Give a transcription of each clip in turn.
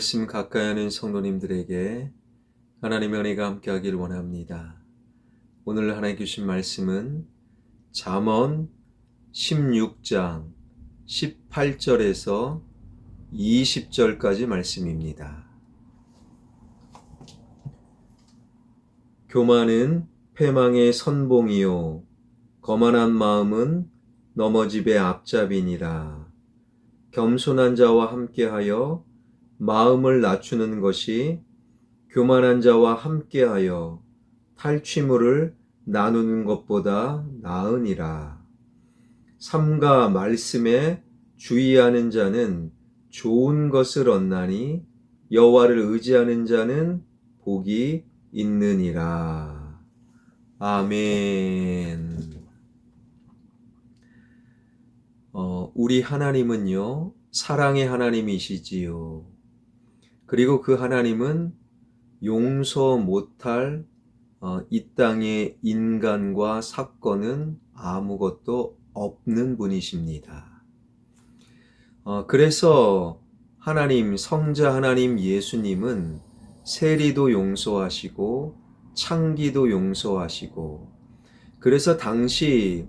말씀 가까이 하는 성도님들에게 하나님의 은혜가 함께하길 원합니다. 오늘 하나님 주신 말씀은 잠언 16장 18절에서 20절까지 말씀입니다. 교만은 패망의 선봉이요 거만한 마음은 넘어집의 앞잡이니라. 겸손한 자와 함께하여 마음을 낮추는 것이 교만한 자와 함께하여 탈취물을 나누는 것보다 나으니라. 삼가 말씀에 주의하는 자는 좋은 것을 얻나니 여호와를 의지하는 자는 복이 있느니라. 아멘. 우리 하나님은요, 사랑의 하나님이시지요. 그리고 그 하나님은 용서 못할 이 땅의 인간과 사건은 아무것도 없는 분이십니다. 그래서 하나님, 성자 하나님 예수님은 세리도 용서하시고 창기도 용서하시고, 그래서 당시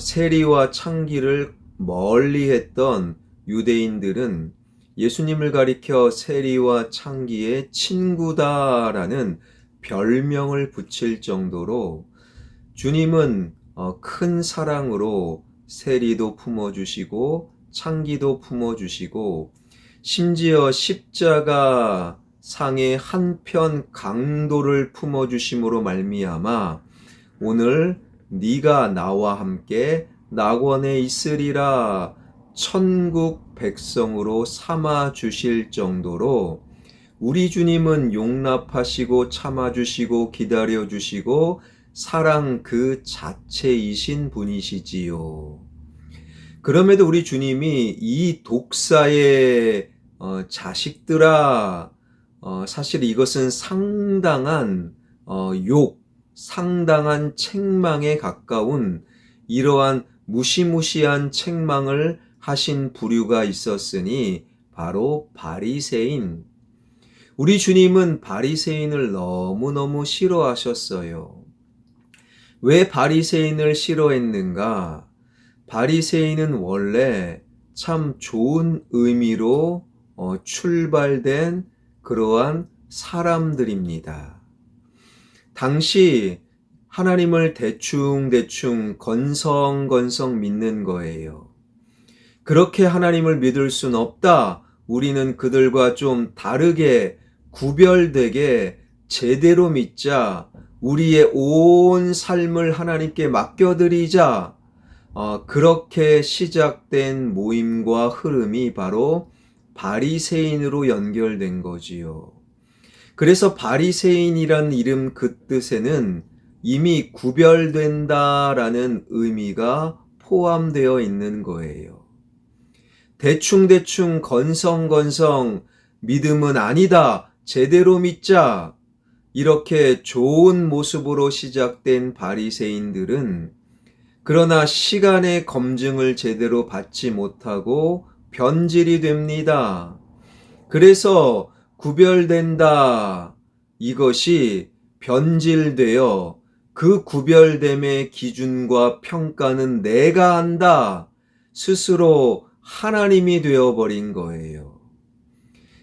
세리와 창기를 멀리했던 유대인들은 예수님을 가리켜 세리와 창기의 친구다라는 별명을 붙일 정도로 주님은 큰 사랑으로 세리도 품어주시고 창기도 품어주시고, 심지어 십자가 상의 한편 강도를 품어주심으로 말미암아 오늘 네가 나와 함께 낙원에 있으리라 천국 백성으로 삼아 주실 정도로 우리 주님은 용납하시고 참아주시고 기다려주시고 사랑 그 자체이신 분이시지요. 그럼에도 우리 주님이 이 독사의 자식들아, 사실 이것은 상당한 상당한 책망에 가까운 이러한 무시무시한 책망을 하신 부류가 있었으니 바로 바리새인. 우리 주님은 바리새인을 너무너무 싫어하셨어요. 왜 바리새인을 싫어했는가? 바리새인은 원래 참 좋은 의미로 출발된 그러한 사람들입니다. 당시 하나님을 대충 건성건성 믿는 거예요. 그렇게 하나님을 믿을 순 없다. 우리는 그들과 좀 다르게 구별되게 제대로 믿자. 우리의 온 삶을 하나님께 맡겨드리자. 그렇게 시작된 모임과 흐름이 바로 바리새인으로 연결된 거지요. 그래서 바리새인이란 이름 그 뜻에는 이미 구별된다라는 의미가 포함되어 있는 거예요. 대충 건성건성 믿음은 아니다. 제대로 믿자. 이렇게 좋은 모습으로 시작된 바리새인들은 그러나 시간의 검증을 제대로 받지 못하고 변질이 됩니다. 그래서 구별된다. 이것이 변질되어 그 구별됨의 기준과 평가는 내가 한다. 스스로 하나님이 되어버린 거예요.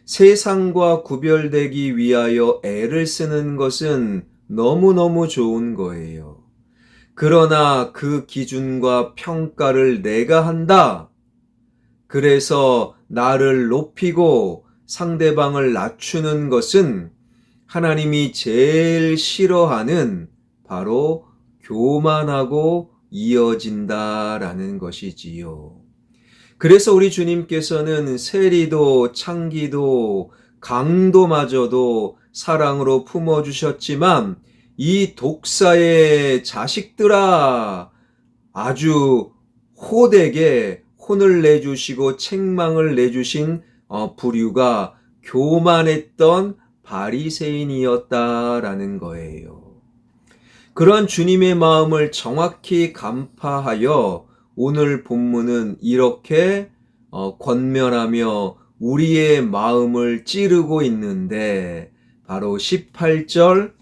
세상과 구별되기 위하여 애를 쓰는 것은 너무너무 좋은 거예요. 그러나 그 기준과 평가를 내가 한다. 그래서 나를 높이고 상대방을 낮추는 것은 하나님이 제일 싫어하는 바로 교만하고 이어진다라는 것이지요. 그래서 우리 주님께서는 세리도 창기도 강도마저도 사랑으로 품어주셨지만 이 독사의 자식들아, 아주 호되게 혼을 내주시고 책망을 내주신 부류가 교만했던 바리새인이었다라는 거예요. 그러한 주님의 마음을 정확히 간파하여 오늘 본문은 이렇게 권면하며 우리의 마음을 찌르고 있는데 바로 18절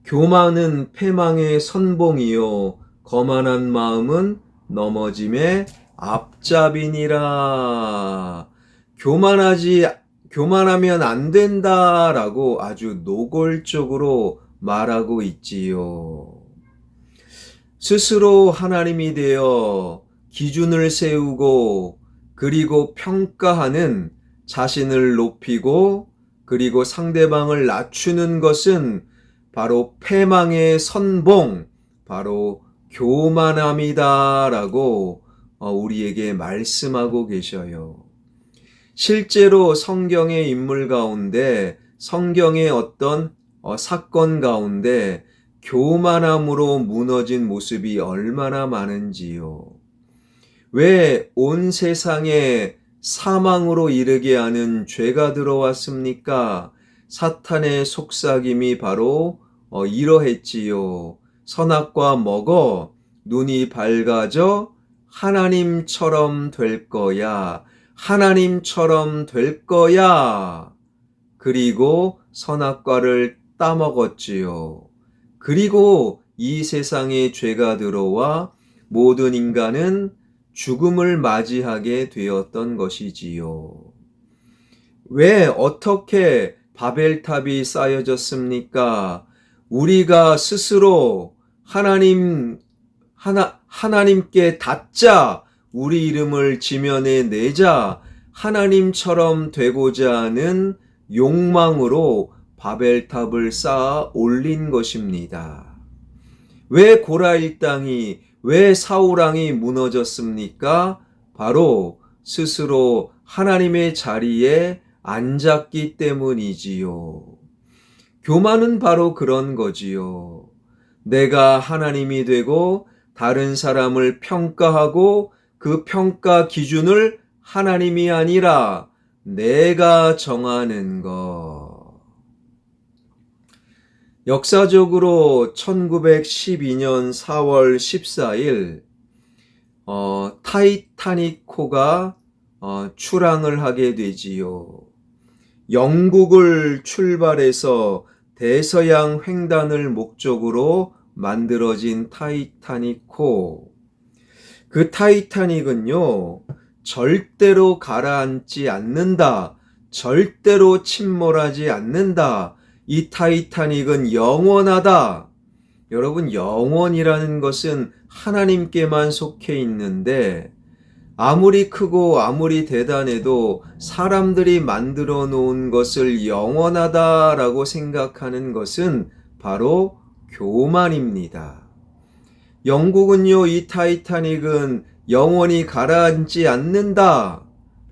교만은 패망의 선봉이요 거만한 마음은 넘어짐의 앞잡이니라. 교만하면 안 된다라고 아주 노골적으로 말하고 있지요. 스스로 하나님이 되어 기준을 세우고 그리고 평가하는 자신을 높이고 그리고 상대방을 낮추는 것은 바로 패망의 선봉, 바로 교만함이다라고 우리에게 말씀하고 계셔요. 실제로 성경의 인물 가운데 성경의 어떤 사건 가운데 교만함으로 무너진 모습이 얼마나 많은지요. 왜 온 세상에 사망으로 이르게 하는 죄가 들어왔습니까? 사탄의 속삭임이 바로 이러했지요. 선악과 먹어 눈이 밝아져 하나님처럼 될 거야. 하나님처럼 될 거야. 그리고 선악과를 따먹었지요. 그리고 이 세상에 죄가 들어와 모든 인간은 죽음을 맞이하게 되었던 것이지요. 왜 어떻게 바벨탑이 쌓여졌습니까? 우리가 스스로 하나님께 닿자, 우리 이름을 지면에 내자, 하나님처럼 되고자 하는 욕망으로 바벨탑을 쌓아 올린 것입니다. 왜 고라 일당이, 왜 사울 왕이 무너졌습니까? 바로 스스로 하나님의 자리에 앉았기 때문이지요. 교만은 바로 그런 거지요. 내가 하나님이 되고 다른 사람을 평가하고 그 평가 기준을 하나님이 아니라 내가 정하는 것. 역사적으로 1912년 4월 14일 타이타닉호가 출항을 하게 되지요. 영국을 출발해서 대서양 횡단을 목적으로 만들어진 타이타닉호. 그 타이타닉은요, 절대로 가라앉지 않는다. 절대로 침몰하지 않는다. 이 타이타닉은 영원하다. 여러분, 영원이라는 것은 하나님께만 속해 있는데 아무리 크고 아무리 대단해도 사람들이 만들어 놓은 것을 영원하다라고 생각하는 것은 바로 교만입니다. 영국은요, 이 타이타닉은 영원히 가라앉지 않는다.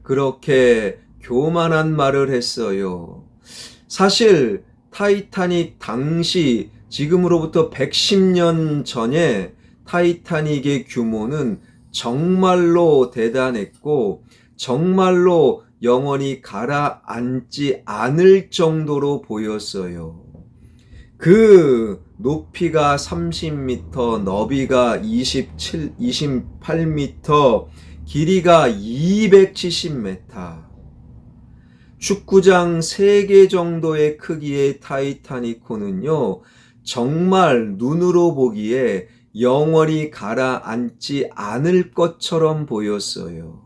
그렇게 교만한 말을 했어요. 사실 타이타닉 당시 지금으로부터 110년 전에 타이타닉의 규모는 정말로 대단했고 정말로 영원히 가라앉지 않을 정도로 보였어요. 그 높이가 30m, 너비가 28m, 길이가 270m. 축구장 3개 정도의 크기의 타이타닉호는요, 정말 눈으로 보기에 영원히 가라앉지 않을 것처럼 보였어요.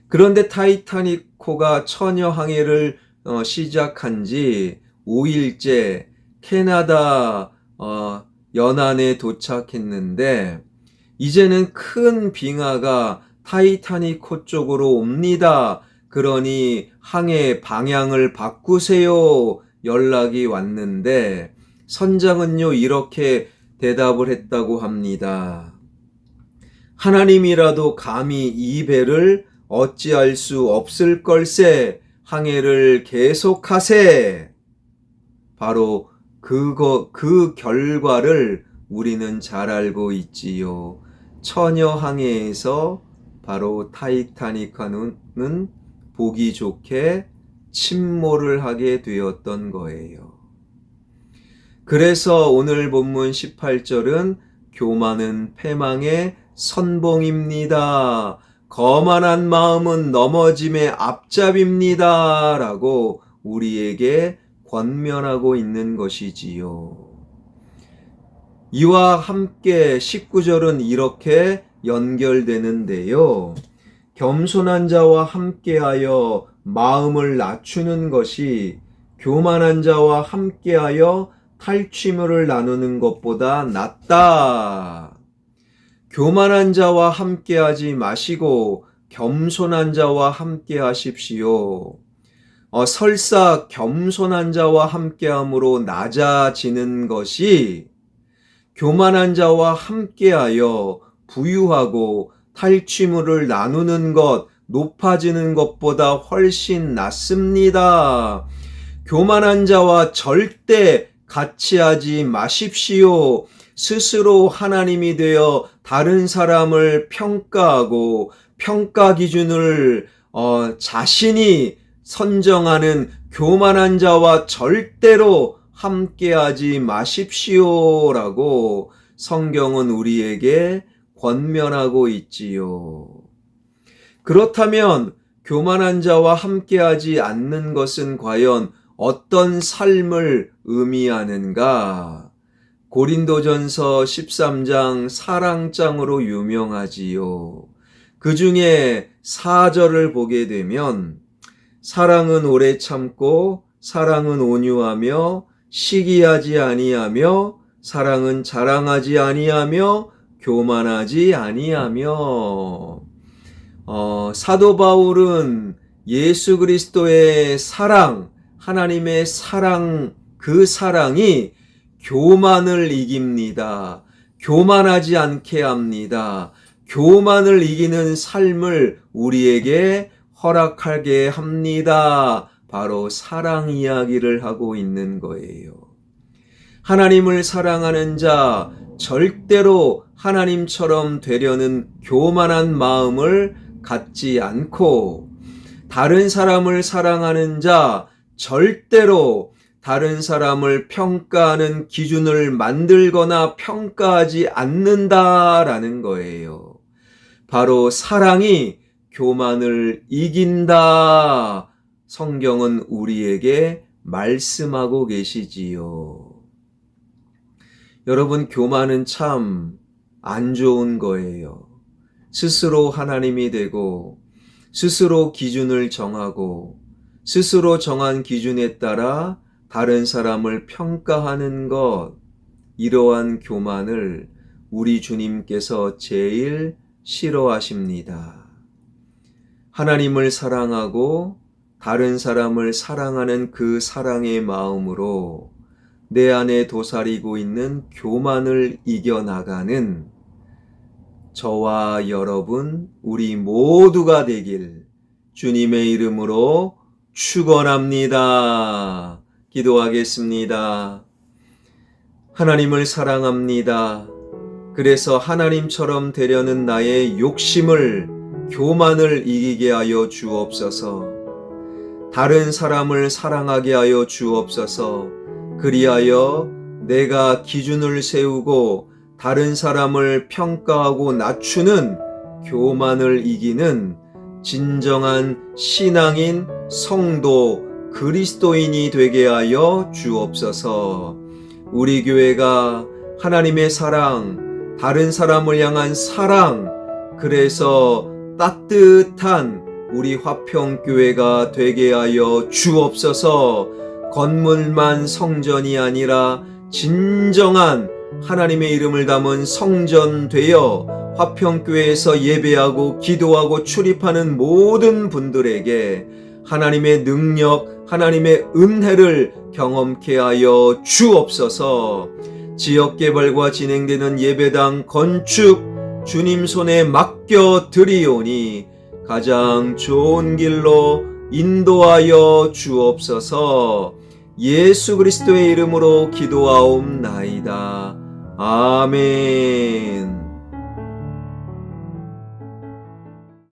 그런데 타이타닉호가 처녀 항해를 시작한 지 5일째 캐나다 연안에 도착했는데 이제는 큰 빙하가 타이타닉호 쪽으로 옵니다. 그러니 항해 방향을 바꾸세요. 연락이 왔는데 선장은요, 이렇게 대답을 했다고 합니다. 하나님이라도 감히 이 배를 어찌할 수 없을 걸세. 항해를 계속하세. 바로 그 결과를 우리는 잘 알고 있지요. 처녀 항해에서 바로 타이타닉호는 보기 좋게 침몰을 하게 되었던 거예요. 그래서 오늘 본문 18절은 교만은 패망의 선봉입니다. 거만한 마음은 넘어짐의 앞잡입니다. 라고 우리에게 권면하고 있는 것이지요. 이와 함께 19절은 이렇게 연결되는데요. 겸손한 자와 함께하여 마음을 낮추는 것이 교만한 자와 함께하여 탈취물을 나누는 것보다 낫다. 교만한 자와 함께하지 마시고 겸손한 자와 함께하십시오. 설사 겸손한 자와 함께함으로 낮아지는 것이 교만한 자와 함께하여 부유하고 탈취물을 나누는 것, 높아지는 것보다 훨씬 낫습니다. 교만한 자와 절대 같이 하지 마십시오. 스스로 하나님이 되어 다른 사람을 평가하고 평가 기준을 자신이 선정하는 교만한 자와 절대로 함께하지 마십시오라고 성경은 우리에게 권면하고 있지요. 그렇다면 교만한 자와 함께하지 않는 것은 과연 어떤 삶을 의미하는가? 고린도전서 13장 사랑장으로 유명하지요. 그 중에 4절을 보게 되면 사랑은 오래 참고 사랑은 온유하며 시기하지 아니하며 사랑은 자랑하지 아니하며 교만하지 아니하며 사도 바울은 예수 그리스도의 사랑, 하나님의 사랑, 그 사랑이 교만을 이깁니다. 교만하지 않게 합니다. 교만을 이기는 삶을 우리에게 허락하게 합니다. 바로 사랑 이야기를 하고 있는 거예요. 하나님을 사랑하는 자, 절대로 하나님처럼 되려는 교만한 마음을 갖지 않고, 다른 사람을 사랑하는 자, 절대로 다른 사람을 평가하는 기준을 만들거나 평가하지 않는다라는 거예요. 바로 사랑이 교만을 이긴다. 성경은 우리에게 말씀하고 계시지요. 여러분, 교만은 참 안 좋은 거예요. 스스로 하나님이 되고 스스로 기준을 정하고 스스로 정한 기준에 따라 다른 사람을 평가하는 것, 이러한 교만을 우리 주님께서 제일 싫어하십니다. 하나님을 사랑하고 다른 사람을 사랑하는 그 사랑의 마음으로 내 안에 도사리고 있는 교만을 이겨나가는 저와 여러분, 우리 모두가 되길 주님의 이름으로 축원합니다. 기도하겠습니다. 하나님을 사랑합니다. 그래서 하나님처럼 되려는 나의 욕심을, 교만을 이기게 하여 주옵소서. 다른 사람을 사랑하게 하여 주옵소서. 그리하여 내가 기준을 세우고 다른 사람을 평가하고 낮추는 교만을 이기는 진정한 신앙인 성도 그리스도인이 되게 하여 주옵소서. 우리 교회가 하나님의 사랑, 다른 사람을 향한 사랑, 그래서 따뜻한 우리 화평교회가 되게 하여 주옵소서. 건물만 성전이 아니라 진정한 하나님의 이름을 담은 성전 되어 화평교회에서 예배하고 기도하고 출입하는 모든 분들에게 하나님의 능력, 하나님의 은혜를 경험케 하여 주옵소서. 지역개발과 진행되는 예배당 건축 주님 손에 맡겨 드리오니 가장 좋은 길로 인도하여 주옵소서. 예수 그리스도의 이름으로 기도하옵나이다. 아멘.